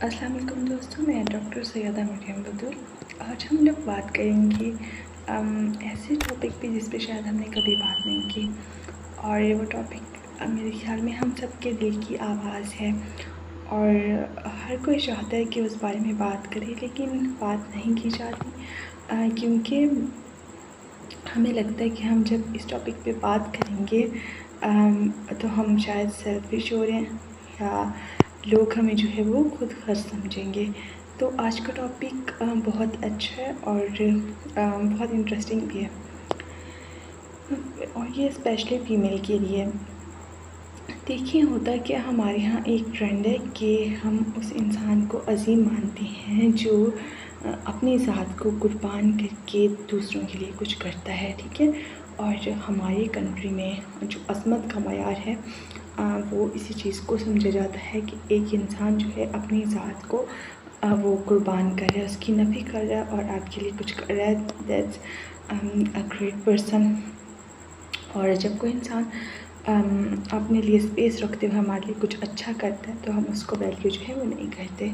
अस्सलाम वालेकुम दोस्तों, मैं डॉक्टर सैयदा मरियम बतूल। आज हम लोग बात करेंगे ऐसे टॉपिक पे जिस पे शायद हमने कभी बात नहीं की, और वो टॉपिक मेरे ख्याल में हम सब के दिल की आवाज़ है। और हर कोई चाहता है कि उस बारे में बात करे, लेकिन बात नहीं की जाती क्योंकि हमें लगता है कि हम जब इस टॉपिक पे बात करेंगे तो हम शायद सेल्फिश हो रहे हैं, या लोग हमें जो है वो खुद गर्ज समझेंगे। तो आज का टॉपिक बहुत अच्छा है और बहुत इंटरेस्टिंग भी है, और ये स्पेशली फ़ीमेल के लिए। देखिए, होता क्या हमारे यहाँ एक ट्रेंड है कि हम उस इंसान को अजीम मानते हैं जो अपनी ज़ात को कुर्बान करके दूसरों के लिए कुछ करता है, ठीक है। और हमारी कंट्री में जो अज़मत का मयार है वो इसी चीज़ को समझा जाता है कि एक इंसान जो है अपनी ज़ात को वो कुर्बान कर रहा है, उसकी नफ़ी कर रहा है और आपके लिए कुछ कर रहा है। That's a great person. और जब कोई इंसान अपने लिए स्पेस रखते हुए हमारे लिए कुछ अच्छा करता है तो हम उसको वैल्यू जो है वो नहीं करते।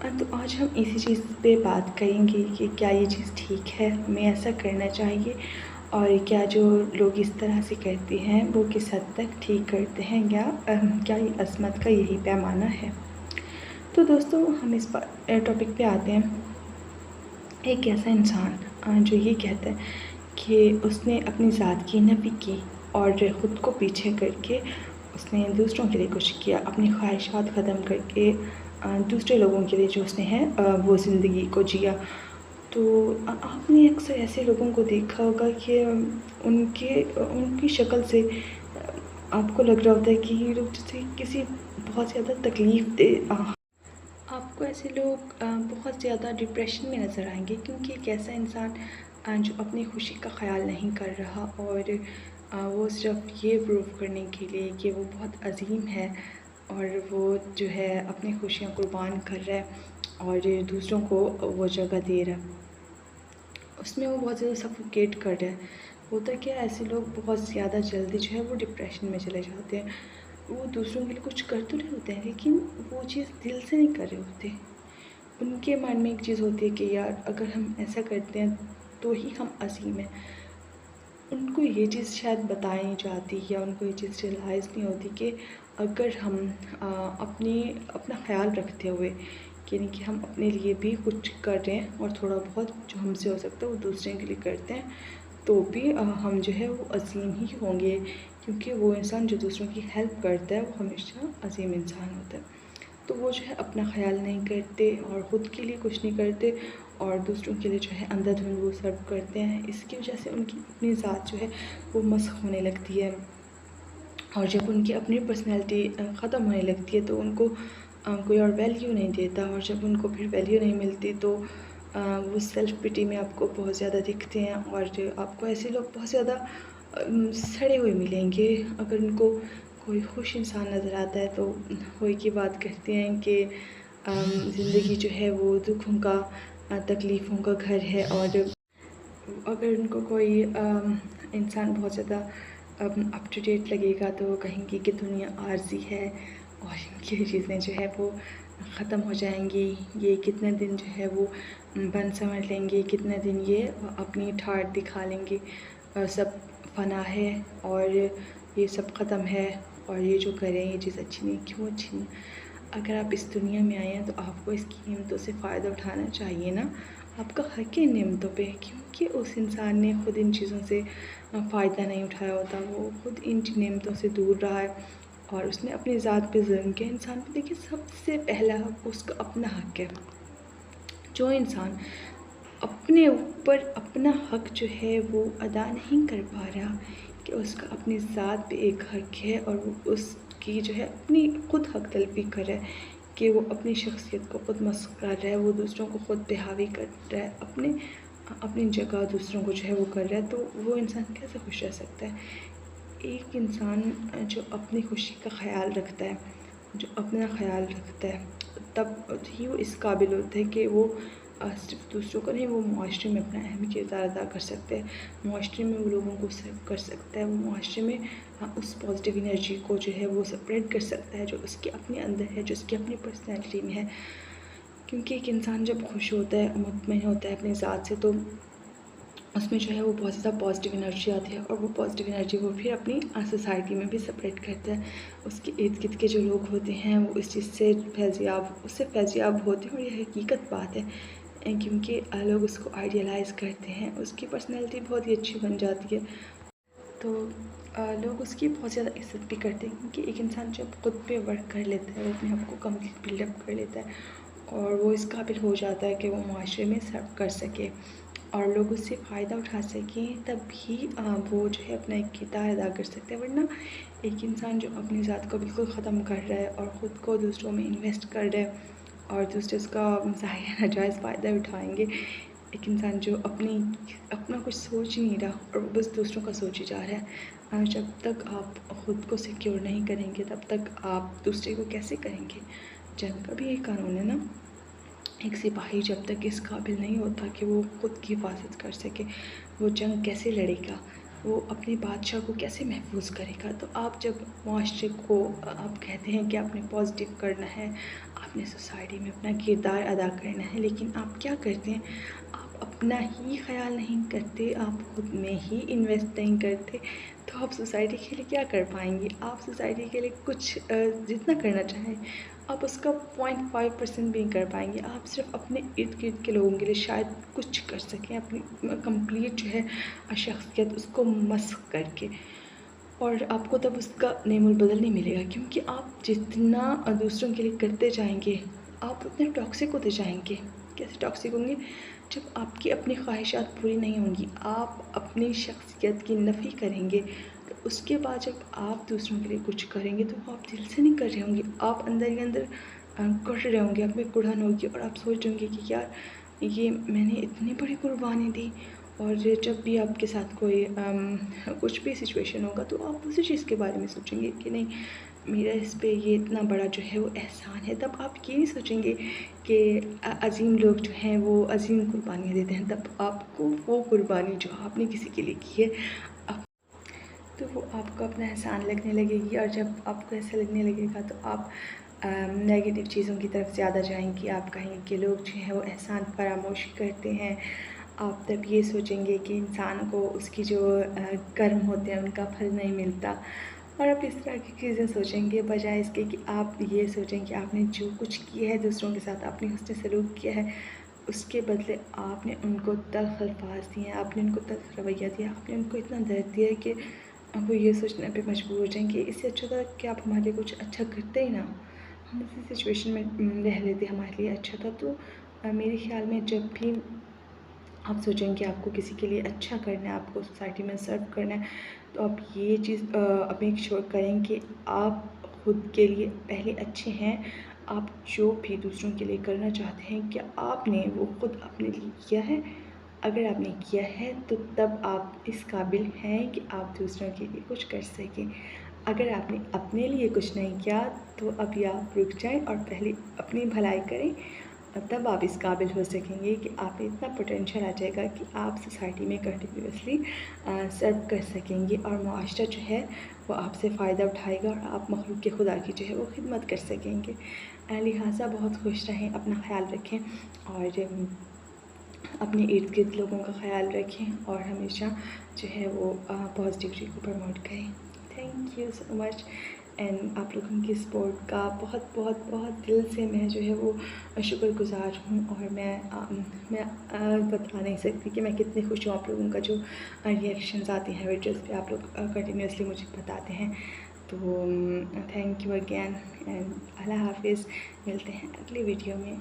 तो आज हम इसी चीज़ पे बात करेंगे कि क्या ये चीज़ ठीक है, हमें ऐसा करना चाहिए, और क्या जो लोग इस तरह से करते हैं वो किस हद तक ठीक करते हैं, या क्या ये अज़मत का यही पैमाना है। तो दोस्तों, हम इस टॉपिक पे आते हैं। एक ऐसा इंसान जो ये कहता है कि उसने अपनी ज़ात की नफ़ी की और ख़ुद को पीछे करके उसने दूसरों के लिए कुछ किया, अपनी ख्वाहिशात ख़त्म करके दूसरे लोगों के लिए जो उसने है वो ज़िंदगी को जिया। तो आपने अक्सर ऐसे लोगों को देखा होगा कि उनकी शक्ल से आपको लग रहा होता है कि ये लोग जैसे किसी बहुत ज़्यादा तकलीफ़ दे। आपको ऐसे लोग बहुत ज़्यादा डिप्रेशन में नज़र आएंगे, क्योंकि एक ऐसा इंसान जो अपनी खुशी का ख्याल नहीं कर रहा, और वो सिर्फ ये प्रूव करने के लिए कि वो बहुत अजीम है और वो जो है अपनी खुशियाँ कुर्बान कर रहा है और दूसरों को वो जगह दे रहा है, उसमें वो बहुत ज़्यादा सफोकेट कर रहा है। होता क्या, ऐसे लोग बहुत ज़्यादा जल्दी जो है वो डिप्रेशन में चले जाते हैं। वो दूसरों के लिए कुछ कर तो रहे होते हैं, लेकिन वो चीज़ दिल से नहीं कर रहे होते। उनके मन में एक चीज़ होती है कि यार अगर हम ऐसा करते हैं तो ही हम अज़ीम हैं। उनको ये चीज़ शायद बताई नहीं जाती, या उनको ये चीज़ रियलाइज़ नहीं होती कि अगर हम अपना ख्याल रखते हुए, यानी कि हम अपने लिए भी कुछ कर रहे हैं और थोड़ा बहुत जो हमसे हो सकता है वो दूसरे के लिए करते हैं, तो भी हम जो है वो अज़ीम ही होंगे, क्योंकि वो इंसान जो दूसरों की हेल्प करता है वो हमेशा अज़ीम इंसान होता है। तो वो जो है अपना ख्याल नहीं करते और ख़ुद के लिए कुछ नहीं करते, और दूसरों के लिए जो है अंधाधुंध वो सर्व करते हैं। इसकी वजह से उनकी अपनी ज़ात जो है वो मस्ख़ होने लगती है, और जब उनकी अपनी पर्सनैलिटी ख़त्म होने लगती है तो उनको कोई और वैल्यू नहीं देता, और जब उनको फिर वैल्यू नहीं मिलती तो वो सेल्फ़ पिटी में आपको बहुत ज़्यादा दिखते हैं, और आपको ऐसे लोग बहुत ज़्यादा सड़े हुए मिलेंगे। अगर उनको कोई खुश इंसान नज़र आता है तो वो एक ही बात कहते हैं कि ज़िंदगी जो है वो दुखों का तकलीफ़ों का घर है, और अगर उनको कोई इंसान बहुत ज़्यादा अप टू डेट लगेगा तो वो कहेंगे कि दुनिया आर्ज़ी है और इनकी चीज़ें जो है वो ख़त्म हो जाएंगी। ये कितने दिन जो है वो बन समझ लेंगे, कितने दिन ये अपनी ठाठ दिखा लेंगे, सब फ़ना है और ये सब ख़त्म है, और ये जो करें ये चीज़ अच्छी नहीं। क्यों अच्छी नहीं? अगर आप इस दुनिया में आए हैं तो आपको इसकी नेमतों से फ़ायदा उठाना चाहिए ना। आपका हक़ है नेमतों पे, क्योंकि उस इंसान ने ख़ुद इन चीज़ों से फ़ायदा नहीं उठाया होता, वो ख़ुद इन नेमतों से दूर रहा है और उसने अपनी ज़ात पे ज़ुल्म किया। इंसान पे देखिए, सबसे पहला हक़ उसका अपना हक़ है। जो इंसान अपने ऊपर अपना हक़ जो है वो अदा नहीं कर पा रहा, कि उसका अपनी ज़ात पे एक हक़ है और वो उसकी जो है अपनी ख़ुद हक़ तलफ़ी कर रहा है, कि वो अपनी शख्सियत को ख़ुद मस्ख़ कर रहा है, वो दूसरों को ख़ुद पे हावी कर रहा है, अपनी जगह दूसरों को जो है वो कर रहा है, तो वो इंसान कैसे खुश रह सकता है? एक इंसान जो अपनी खुशी का ख़याल रखता है, जो अपना ख़याल रखता है, तब ही वो इस काबिल होता है कि वो सिर्फ दूसरों को नहीं, वो मुआशरे में अपना अहम किरदार अदा कर सकते हैं। मुआशरे में वो लोगों को सर्व कर सकता है, वो मुआशरे में उस पॉजिटिव एनर्जी को जो है वो स्प्रेड कर सकता है जो उसके अपने अंदर है, जो उसकी अपनी पर्सनैलिटी में है। क्योंकि एक इंसान जब खुश होता है, मुतमईन होता है अपनी ज़ात से, तो उसमें जो है वो बहुत ज़्यादा पॉजिटिव एनर्जी आती है और वो पॉजिटिव एनर्जी वो फिर अपनी सोसाइटी में भी स्प्रेड करता है। उसके इर्द गिर्द के जो लोग होते हैं वो इस चीज़ से उससे फैज़याब होते हैं और ये हकीकत बात है। क्योंकि लोग उसको आइडियलाइज़ करते हैं, उसकी पर्सनैलिटी बहुत ही अच्छी बन जाती है, तो लोग उसकी बहुत ज़्यादा इज़्ज़त भी करते हैं। क्योंकि एक इंसान जब खुद पे वर्क कर लेता है, वो अपने आप को कंप्लीट बिल्डअप कर लेता है और वो इस काबिल हो जाता है कि वो मुआशरे में सर्व कर सके और लोग उससे फ़ायदा उठा सकें, तभी वो जो है अपना एक किरदार अदा कर सकते हैं। वरना एक इंसान जो अपनी ज़ात को बिल्कुल ख़त्म कर रहा है और ख़ुद को दूसरों में इन्वेस्ट कर रहा है और दूसरे उसका ज़ाहिर नाजायज़ फ़ायदा उठाएंगे, एक इंसान जो अपना कुछ सोच ही नहीं रहा और बस दूसरों का सोच ही जा रहा है, जब तक आप ख़ुद को सिक्योर नहीं करेंगे तब तक आप दूसरे को कैसे करेंगे। जंग का भी एक कानून है ना, एक सिपाही जब तक इस काबिल नहीं होता कि वो ख़ुद की हिफाजत कर सके, वो जंग कैसे लड़ेगा, वो अपने बादशाह को कैसे महफूज करेगा। तो आप जब मुआशरे को आप कहते हैं कि आपने पॉजिटिव करना है, आपने सोसाइटी में अपना किरदार अदा करना है, लेकिन आप क्या करते हैं, आप अपना ही ख्याल नहीं करते, आप खुद में ही इन्वेस्ट नहीं करते, तो आप सोसाइटी के लिए क्या कर पाएंगे। आप सोसाइटी के लिए कुछ जितना करना चाहें आप उसका 0.5% भी नहीं कर पाएंगे। आप सिर्फ अपने इर्द गिर्द के लोगों के लिए शायद कुछ कर सकें, अपनी कंप्लीट जो है शख्सियत उसको मस्ख करके, और आपको तब उसका नेमुल बदल नहीं मिलेगा। क्योंकि आप जितना दूसरों के लिए करते जाएंगे आप उतने टॉक्सिक होते जाएंगे। कैसे टॉक्सिक होंगे, जब आपकी अपनी ख्वाहिशात पूरी नहीं होंगी, आप अपनी शख्सियत की नफ़ी करेंगे, तो उसके बाद जब आप दूसरों के लिए कुछ करेंगे तो आप दिल से नहीं कर रहे होंगे, आप अंदर ही अंदर कर रहे होंगे, आप में कुढ़न होगी और आप सोच होंगे कि यार ये मैंने इतनी बड़ी कुर्बानी दी। और जब भी आपके साथ कोई कुछ भी सिचुएशन होगा तो आप उसी चीज़ के बारे में सोचेंगे कि नहीं, मेरा इस पे ये इतना बड़ा जो है वो एहसान है। तब आप ये नहीं सोचेंगे कि अज़ीम लोग जो हैं वो अज़ीम कुर्बानियाँ देते हैं, तब आपको वो कुर्बानी जो आपने किसी के लिए की है तो वो आपको अपना एहसान लगने लगेगी। और जब आपको ऐसा लगने लगेगा तो आप नेगेटिव चीज़ों की तरफ ज़्यादा जाएंगी। आप कहेंगे कि लोग जो हैं वो एहसान फरामोश करते हैं। आप तब ये सोचेंगे कि इंसान को उसकी जो कर्म होते हैं उनका फल नहीं मिलता, और आप इस तरह की चीज़ें सोचेंगे बजाय इसके कि आप ये सोचें कि आपने जो कुछ किया है दूसरों के साथ, आपने हुस्न सलूक किया है, उसके बदले आपने उनको तल्ख़ अल्फाज़ दिए, आपने उनको तल्ख़ रवैया दिया, आपने उनको इतना दर्द दिया है कि वो ये सोचने पे मजबूर हो जाएंगे इससे अच्छा था कि आप हमारे लिए कुछ अच्छा करते ही ना, हम उसी सिचुएशन में रह लेते, हमारे लिए अच्छा था। तो मेरे ख़्याल में जब भी आप सोचेंगे कि आपको किसी के लिए अच्छा करना है, आपको सोसाइटी में सर्व करना है, तो आप ये चीज़ मेक श्योर करें कि आप खुद के लिए पहले अच्छे हैं। आप जो भी दूसरों के लिए करना चाहते हैं क्या आपने वो खुद अपने लिए किया है। अगर आपने किया है तो तब आप इस काबिल हैं कि आप दूसरों के लिए कुछ कर सकें। अगर आपने अपने लिए कुछ नहीं किया तो अभी आप रुक जाएं और पहले अपनी भलाई करें, और तब आप इस काबिल हो सकेंगे कि आप में इतना पोटेंशियल आ जाएगा कि आप सोसाइटी में कंटिन्यूसली सर्व कर सकेंगे और मुआशरा जो है वो आपसे फ़ायदा उठाएगा और आप मखलूक के खुदा की जो है वो खिदमत कर सकेंगे। लिहाजा बहुत खुश रहें, अपना ख्याल रखें और अपने इर्द गिर्द लोगों का ख्याल रखें और हमेशा जो है वो पॉजिटिविटी को प्रमोट करें। Thank you so much and आप लोगों की सपोर्ट का बहुत बहुत बहुत दिल से मैं जो है वो शुक्रगुज़ार हूँ। और मैं बता नहीं सकती कि मैं कितनी खुश हूँ। आप लोगों का जो रिएक्शंस आते हैं वीडियोज़ पे, आप लोग कंटिन्यूसली मुझे बताते हैं, तो थैंक यू अगेन एंड अल्लाह हाफिज़। मिलते हैं अगली वीडियो में।